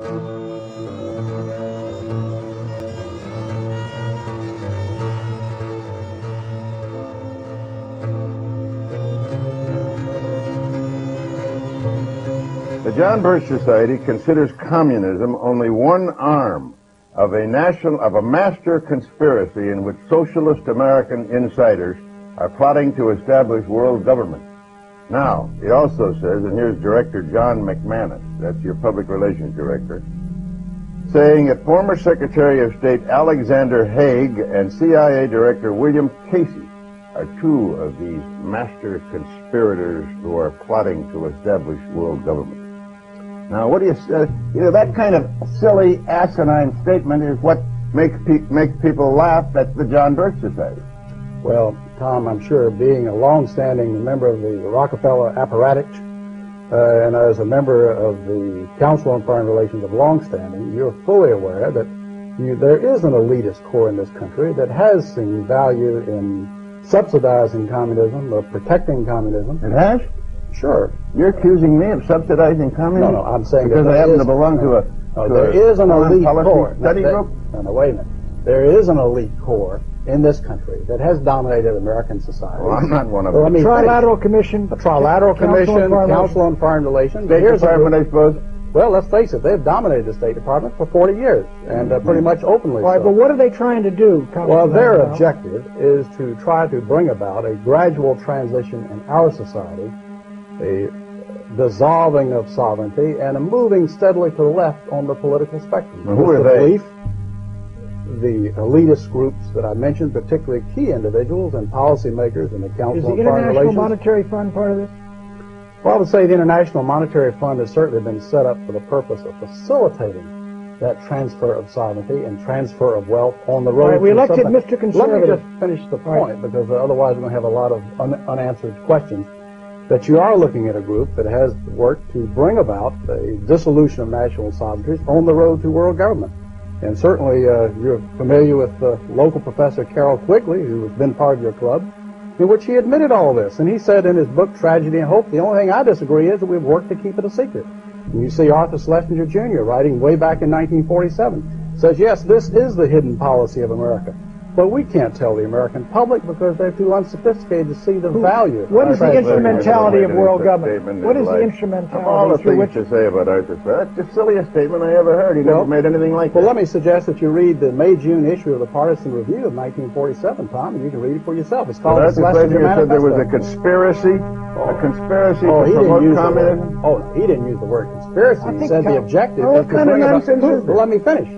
The John Birch Society considers communism only one arm of a master conspiracy in which socialist American insiders are plotting to establish world government. Now, it also says, and here's Director John McManus, that's your public relations director, saying that former Secretary of State Alexander Haig and CIA Director William Casey are two of these master conspirators who are plotting to establish world government. Now, what do you say? That kind of silly, asinine statement is what makes people laugh at the John Birch Society. Well, Tom, I'm sure being a long-standing member of the Rockefeller apparatus and as a member of the Council on Foreign Relations of longstanding, you're fully aware that there is an elitist core in this country that has seen value in subsidizing communism, of protecting communism. It has? Sure. You're accusing me of subsidizing communism? No, I'm saying because I happen to belong to a there is an elite core. Study group? No, wait a minute. There is an elite core in this country that has dominated American society. Well, I'm not one of them. Well, Trilateral Commission. The Trilateral Commission, Council on Foreign Relations. State Department, I suppose? Well, let's face it, they've dominated the State Department for 40 years, and pretty much openly Right, so. but what are they trying to do? Well, their objective is to try to bring about a gradual transition in our society, a dissolving of sovereignty, and a moving steadily to the left on the political spectrum. Well, who are they? The elitist groups that I mentioned, particularly key individuals and policymakers in the Council on Foreign Relations. Is the International Monetary Fund part of this? Well, I would say the International Monetary Fund has certainly been set up for the purpose of facilitating that transfer of sovereignty and transfer of wealth on the road. Right, we elected Mr. Conservative. Let me just finish the point, because otherwise we're going to have a lot of unanswered questions. That you are looking at a group that has worked to bring about a dissolution of national sovereignties on the road to world government. And certainly you're familiar with local Professor Carroll Quigley, who has been part of your club, in which he admitted all this. And he said in his book, Tragedy and Hope, the only thing I disagree is that we've worked to keep it a secret. And you see Arthur Schlesinger Jr. writing way back in 1947, says, yes, this is the hidden policy of America. But we can't tell the American public because they're too unsophisticated to see the value. What is the instrumentality of world government? What is the instrumentality? All the things to say about Arthur Schlesinger. That's the silliest statement I ever heard. He never made anything like that. Well, let me suggest that you read the May-June issue of the Partisan Review of 1947, Tom, and you can read it for yourself. It's called Arthur Schlesinger said there was a conspiracy to promote communism. He didn't use the word conspiracy. He said the objective was to bring about... Well, let me finish.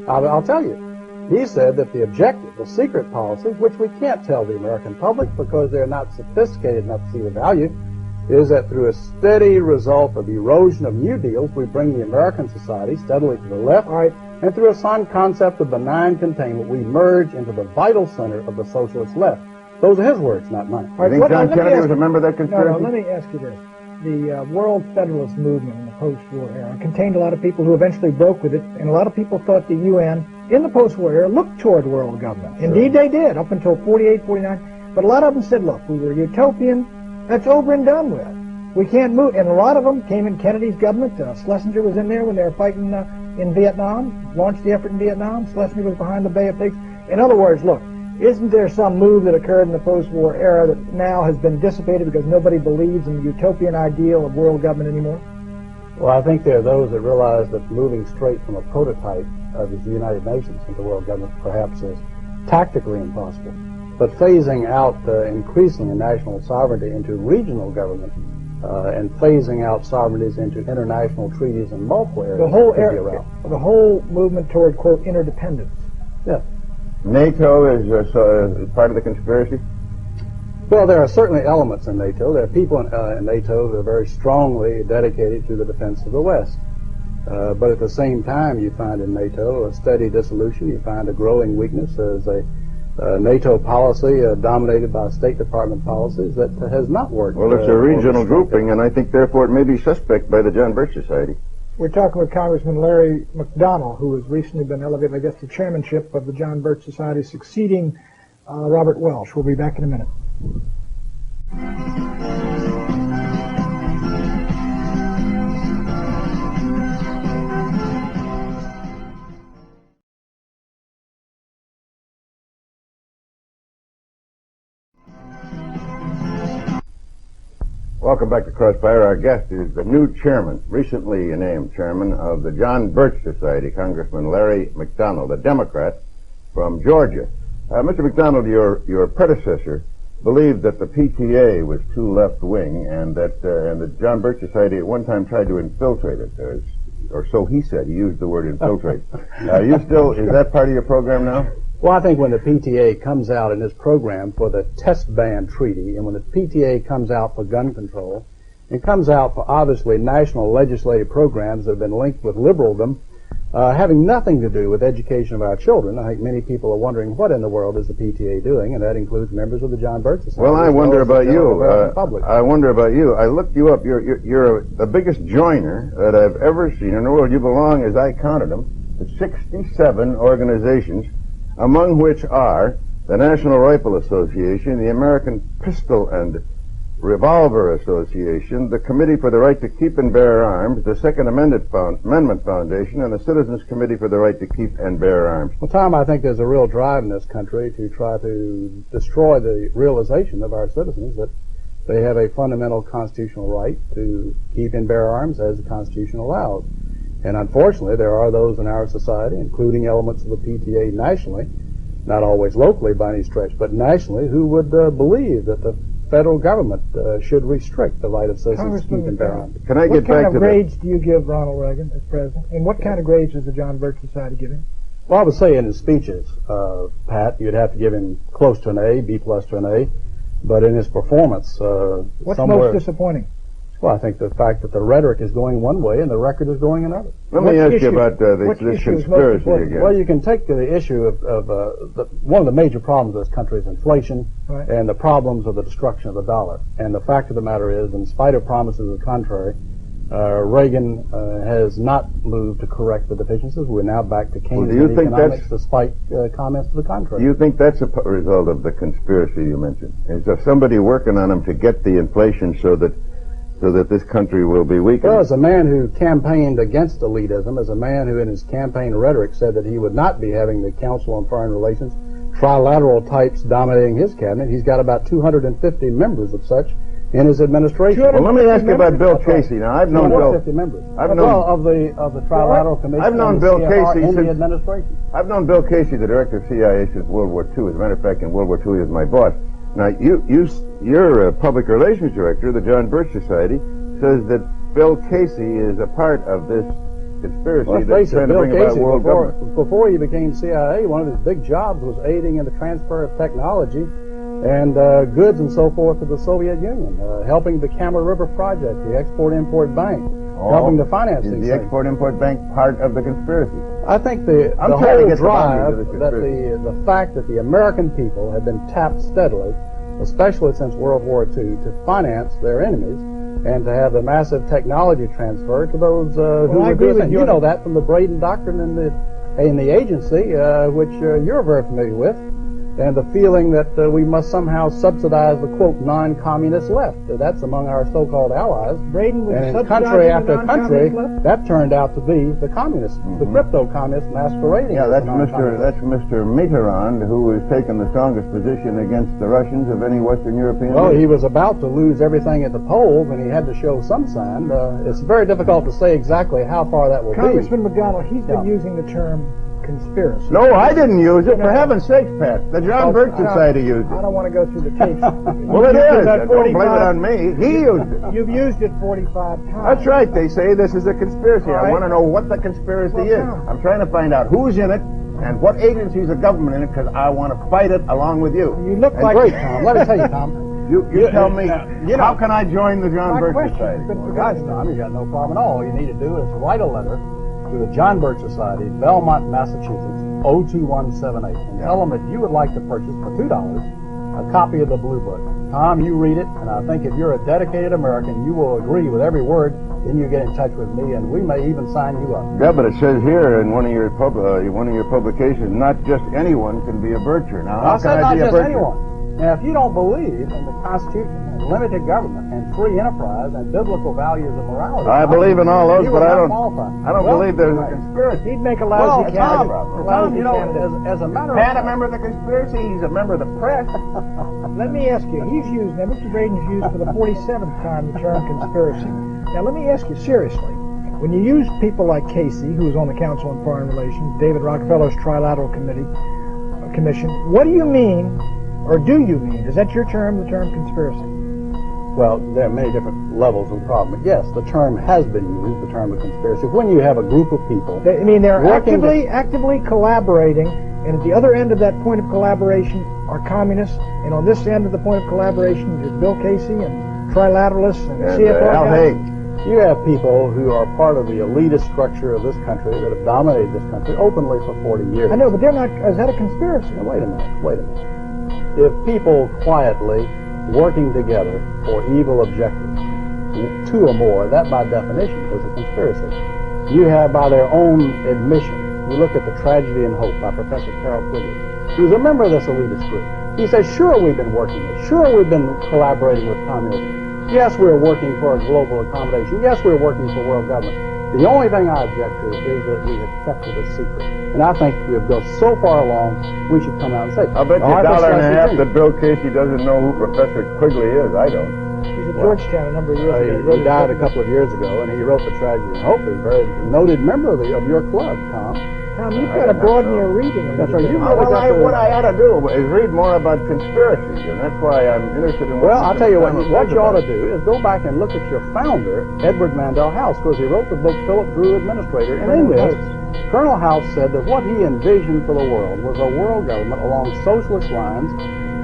I'll tell you. He said that the objective, the secret policy, which we can't tell the American public because they're not sophisticated enough to see the value, is that through a steady result of erosion of New Deals, we bring the American society steadily to the left, and through a sound concept of benign containment, we merge into the vital center of the socialist left. Those are his words, not mine. You think John Kennedy was a member of that conspiracy? No, let me ask you this. The World Federalist movement in the post-war era contained a lot of people who eventually broke with it, and a lot of people thought the UN, in the post-war era, looked toward world government. Indeed, they did, up until 48, 49. But a lot of them said, look, we were utopian. That's over and done with. We can't move. And a lot of them came in Kennedy's government. Schlesinger was in there when they were fighting in Vietnam, launched the effort in Vietnam. Schlesinger was behind the Bay of Pigs. In other words, look, isn't there some move that occurred in the post-war era that now has been dissipated because nobody believes in the utopian ideal of world government anymore? Well, I think there are those that realize that moving straight from a prototype of the United Nations into world government perhaps is tactically impossible. But phasing out increasingly national sovereignty into regional government and phasing out sovereignties into international treaties in multiple areas the whole movement toward, quote, interdependence. Yes. NATO is part of the conspiracy? Well, there are certainly elements in NATO. There are people in NATO who are very strongly dedicated to the defense of the West. But at the same time, you find in NATO a steady dissolution. You find a growing weakness as a NATO policy dominated by State Department policies that has not worked. Well, it's a regional grouping, and I think, therefore, it may be suspect by the John Birch Society. We're talking with Congressman Larry McDonald, who has recently been elevated, I guess, to chairmanship of the John Birch Society, succeeding Robert Welsh. We'll be back in a minute. Welcome back to Crossfire. Our guest is the new chairman, recently named chairman of the John Birch Society, Congressman Larry McDonald, a Democrat from Georgia. Mr. McDonald, your predecessor believed that the PTA was too left-wing and that the John Birch Society at one time tried to infiltrate it, or so he said. He used the word infiltrate. Is that part of your program now? Well, I think when the PTA comes out in this program for the test ban treaty, and when the PTA comes out for gun control, and comes out for obviously national legislative programs that have been linked with liberaldom, having nothing to do with education of our children, I think many people are wondering what in the world is the PTA doing, and that includes members of the John Birch Society. Well, I wonder about you. I wonder about you. I looked you up. You're the biggest joiner that I've ever seen in the world. You belong, as I counted them, to 67 organizations, among which are the National Rifle Association, the American Pistol and Revolver Association, the Committee for the Right to Keep and Bear Arms, the Second Amendment Foundation, and the Citizens Committee for the Right to Keep and Bear Arms. Well, Tom, I think there's a real drive in this country to try to destroy the realization of our citizens that they have a fundamental constitutional right to keep and bear arms as the Constitution allows. And unfortunately, there are those in our society, including elements of the PTA nationally, not always locally by any stretch, but nationally, who would believe that the federal government should restrict the right of citizens to keep and bear arms. Can I get back to What kind of grades do you give Ronald Reagan as president? And what kind of grades does the John Birch Society give him? Well, I would say in his speeches, Pat, you'd have to give him close to an A, B plus to an A. But in his performance, what's most disappointing? Well, I think the fact that the rhetoric is going one way and the record is going another. Let me ask you about this conspiracy again. Well, you can take the issue of one of the major problems of this country is inflation, right, and the problems of the destruction of the dollar. And the fact of the matter is, in spite of promises to the contrary, Reagan has not moved to correct the deficiencies. We're now back to Keynesian economics, despite comments to the contrary. Do you think that's a result of the conspiracy you mentioned? Is there somebody working on them to get the inflation so that this country will be weakened? Well, as a man who campaigned against elitism, as a man who in his campaign rhetoric said that he would not be having the Council on Foreign Relations trilateral types dominating his cabinet, he's got about 250 members of such in his administration. Well, let me ask you about Bill Casey. Now, I've known Bill. 250 members. Of the trilateral commission. I've known Bill Casey in since the administration. I've known Bill Casey, the director of CIA, since World War II. As a matter of fact, in World War II, he was my boss. Now, your public relations director, the John Birch Society, says that Bill Casey is a part of this conspiracy that's trying to bring about world government. Before he became CIA, one of his big jobs was aiding in the transfer of technology and goods and so forth to the Soviet Union, helping the Kama River Project, the Export-Import Bank, helping to finance these things. Is the Export-Import Bank part of the conspiracy? I think the whole drive, that the fact that the American people have been tapped steadily, especially since World War II, to finance their enemies and to have the massive technology transfer to those who would do it. You know that from the Braden Doctrine in the agency, which you're very familiar with, and the feeling that we must somehow subsidize the, quote, non-communist left. That's among our so-called allies. Braden was and in country after country, that turned out to be the communists, the crypto-communists masquerading. Yeah, as that's Mr. Mitterrand, who has taken the strongest position against the Russians of any Western European. Well, he was about to lose everything at the polls, and he had to show some sign. It's very difficult to say exactly how far that will Congressman McDonald, he's been using the term conspiracy. No, I didn't use it. For heaven's sakes, Pat. The John Birch Society used it. I don't want to go through the tapes. Well, it is. Don't blame it on me. He used it. You've used it 45 times. That's right. They say this is a conspiracy. I want to know what the conspiracy is. I'm trying to find out who's in it and what agencies of government in it, because I want to fight it along with you. You look like... Great, Tom. Let me tell you, Tom. You tell me, how can I join the John Birch Society? Well, gosh, Tom, you got no problem at all. All you need to do is write a letter to the John Birch Society, Belmont, Massachusetts, 02178, and tell them that you would like to purchase for $2 a copy of the Blue Book. Tom, you read it, and I think if you're a dedicated American, you will agree with every word. Then you get in touch with me, and we may even sign you up. Yeah, but it says here in one of your publications, not just anyone can be a Bircher. Now, how can I be a Bircher? Anyone. Now, if you don't believe in the Constitution and limited government and free enterprise and biblical values of morality, I believe in all those, you but would I not don't. qualify. I don't Well, believe there's a conspiracy. He'd make a Well, lousy Tom, candidate. Tom, you know, as a matter of Pat, a member of the conspiracy. He's a member of the press. Let me ask you, he's used, now Mr. Braden's used for the 47th time the term conspiracy. Now let me ask you seriously, when you use people like Casey, who's on the Council on Foreign Relations, David Rockefeller's Trilateral Commission, what do you mean, or do you mean, is that your term, the term conspiracy? Well, there are many different levels of problem. But yes, the term has been used, the term of conspiracy. When you have a group of people... I mean, they're working actively collaborating, and at the other end of that point of collaboration are communists, and on this end of the point of collaboration is Bill Casey and trilateralists and CFO Al guys. Haig. You have people who are part of the elitist structure of this country that have dominated this country openly for 40 years. I know, but they're not, is that a conspiracy? Now, wait a minute. If people quietly working together for evil objectives, two or more, that by definition is a conspiracy. You have, by their own admission, you look at The Tragedy and Hope by Professor Carol Quigley, who's a member of this elitist group. He says, sure, we've been working this. Sure, we've been collaborating with communism. Yes, we're working for a global accommodation. Yes, we're working for world government. The only thing I object to is that we have kept it a secret. And I think we have gone so far along, we should come out and say, I'll bet you "All right, $1.50 let's that Bill Casey doesn't know who Professor Quigley is. I don't. He's at Georgetown a number of years ago. He died a couple of years ago, and he wrote The Tragedy and Hope. He's a very noted member of your club, Tom. Tom, you've got to broaden your reading a That's little right. bit. You've really got to... What I ought to do is read more about conspiracies, and that's why I'm interested in what Well, I'll tell you what you ought to do. do is go back and look at your founder, Edward Mandell House, because he wrote the book Philip Drew Administrator. And in this, Colonel House said that what he envisioned for the world was a world government along socialist lines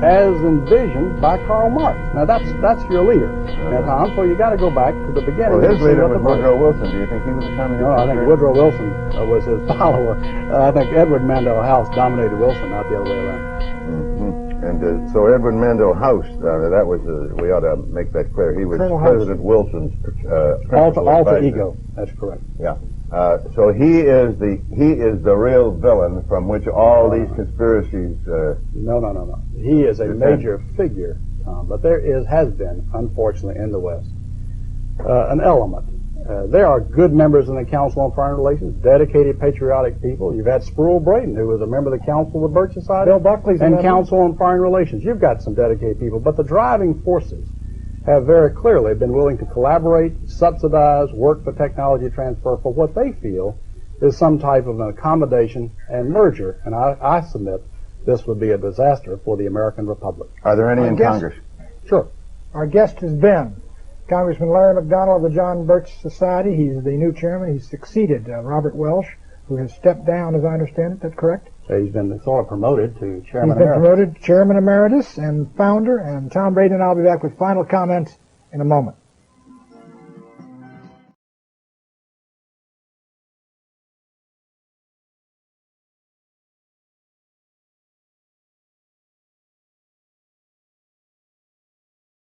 as envisioned by Karl Marx. Now, that's your leader. Now, Tom, so you got to go back to the beginning. Well, his and see leader what was the book- Woodrow Wilson. Do you think he was a communist? No, I think Woodrow Wilson was his follower. I think Edward Mandell House dominated Wilson, not the other way around. Mm-hmm. And so Edward Mandell House, that was, we ought to make that clear. He was Colonel House. President Wilson's principal Alter advisor. ego. That's correct. Yeah. So he is the real villain from which all these conspiracies. No. He is a major figure, Tom, but there has been, unfortunately, in the West, an element. There are good members in the Council on Foreign Relations, dedicated, patriotic people. You've had Sproul Braden, who was a member of the Council of Birch Society. Bill Buckley's a and member. Council on Foreign Relations. You've got some dedicated people, but the driving forces have very clearly been willing to collaborate, subsidize, work for technology transfer for what they feel is some type of an accommodation and merger. And I submit this would be a disaster for the American Republic. Are there any in guess- Congress? Sure. Our guest has been Congressman Larry McDonald of the John Birch Society. He's the new chairman. He's succeeded Robert Welsh, who has stepped down, as I understand it. That's correct? He's been sort of promoted to chairman He's been emeritus. promoted chairman emeritus and founder. And Tom Braden and I'll be back with final comments in a moment.